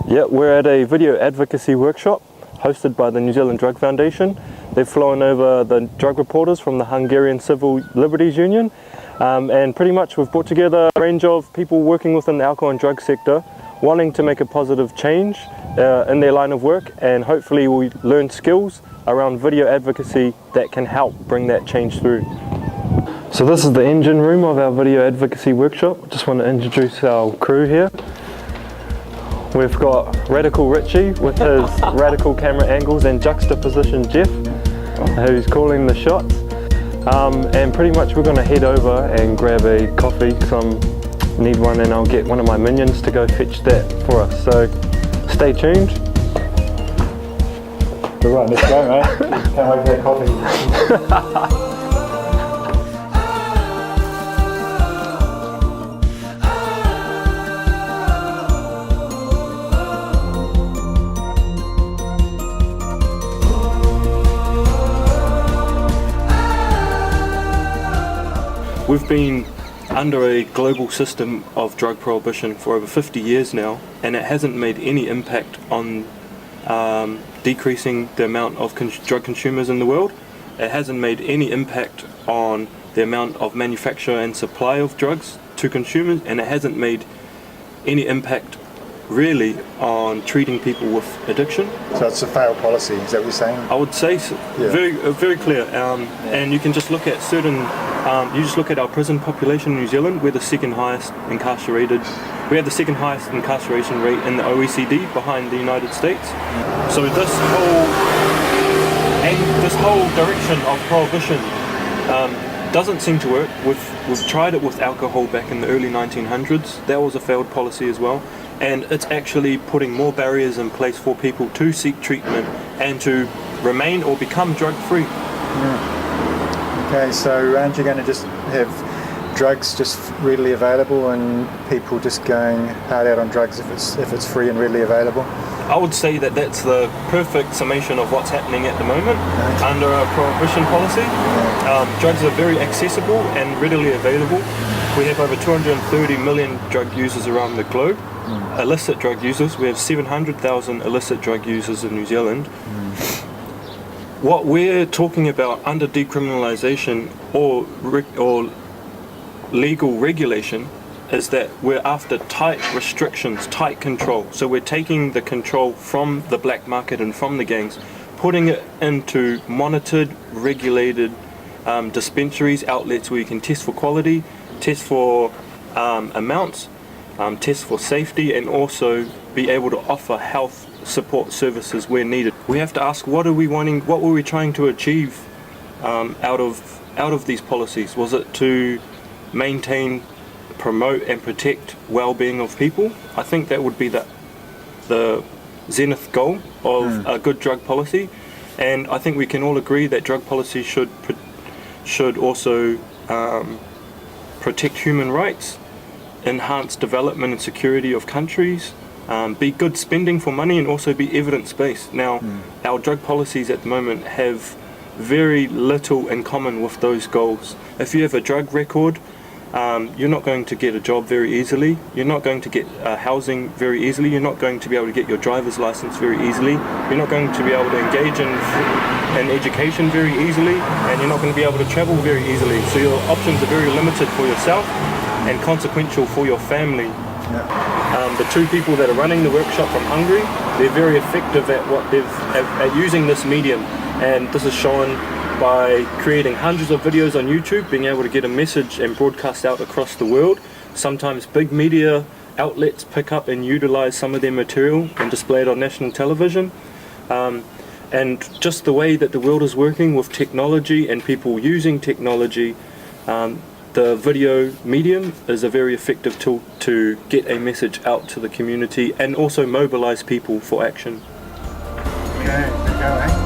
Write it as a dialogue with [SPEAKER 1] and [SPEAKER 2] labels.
[SPEAKER 1] Yeah, we're at a video advocacy workshop hosted by the New Zealand Drug Foundation. They've flown over the drug reporters from the Hungarian Civil Liberties Union, and pretty much we've brought together a range of people working within the alcohol and drug sector, wanting to make a positive change in their line of work, and hopefully we learn skills around video advocacy that can help bring that change through. So this is the engine room of our video advocacy workshop. Just want to introduce our crew here. We've got Radical Richie with his radical camera angles and juxtaposition Jeff, who's calling the shots. And pretty much we're going to head over and grab a coffee because I need one, and I'll get one of my minions to go fetch that for us. So stay tuned.
[SPEAKER 2] All right, let's go, mate. Can't wait for that coffee.
[SPEAKER 1] We've been under a global system of drug prohibition for over 50 years now, and it hasn't made any impact on decreasing the amount of drug consumers in the world. It hasn't made any impact on the amount of manufacture and supply of drugs to consumers, and it hasn't made any impact really on treating people with addiction.
[SPEAKER 2] So it's a failed policy, is that what you're saying?
[SPEAKER 1] I would say so. Yeah. Very clear. And you can just look at you just look at our prison population in New Zealand. We're the second highest incarcerated. We have the second highest incarceration rate in the OECD, behind the United States. So this whole direction of prohibition doesn't seem to work. We've tried it with alcohol back in the early 1900s. That was a failed policy as well. And it's actually putting more barriers in place for people to seek treatment and to remain or become drug-free.
[SPEAKER 2] Yeah. Okay, so aren't you going to just have drugs just readily available and people just going hard out on drugs if it's free and readily available?
[SPEAKER 1] I would say that that's the perfect summation of what's happening at the moment under a prohibition policy. Drugs are very accessible and readily available. We have over 230 million drug users around the globe. Illicit drug users, we have 700,000 illicit drug users in New Zealand. What we're talking about under decriminalisation or legal regulation is that we're after tight restrictions, tight control. So we're taking the control from the black market and from the gangs, putting it into monitored, regulated dispensaries, outlets where you can test for quality, test for amounts, test for safety, and also be able to offer health support services where needed. We have to ask, what were we trying to achieve out of these policies? Was it to maintain, promote and protect well-being of people? I think that would be the zenith goal of a good drug policy, and I think we can all agree that drug policy should also protect human rights, enhance development and security of countries, be good spending for money, and also be evidence-based. Now, our drug policies at the moment have very little in common with those goals. If you have a drug record, you're not going to get a job very easily, you're not going to get housing very easily, you're not going to be able to get your driver's license very easily, you're not going to be able to engage in education very easily, and you're not going to be able to travel very easily. So your options are very limited for yourself and consequential for your family. The two people that are running the workshop from Hungary, they're very effective at using this medium, and this is shown by creating hundreds of videos on YouTube, being able to get a message and broadcast out across the world. Sometimes big media outlets pick up and utilize some of their material and display it on national television. And just the way that the world is working with technology and people using technology, the video medium is a very effective tool to get a message out to the community and also mobilize people for action.
[SPEAKER 2] Okay, there you go, eh?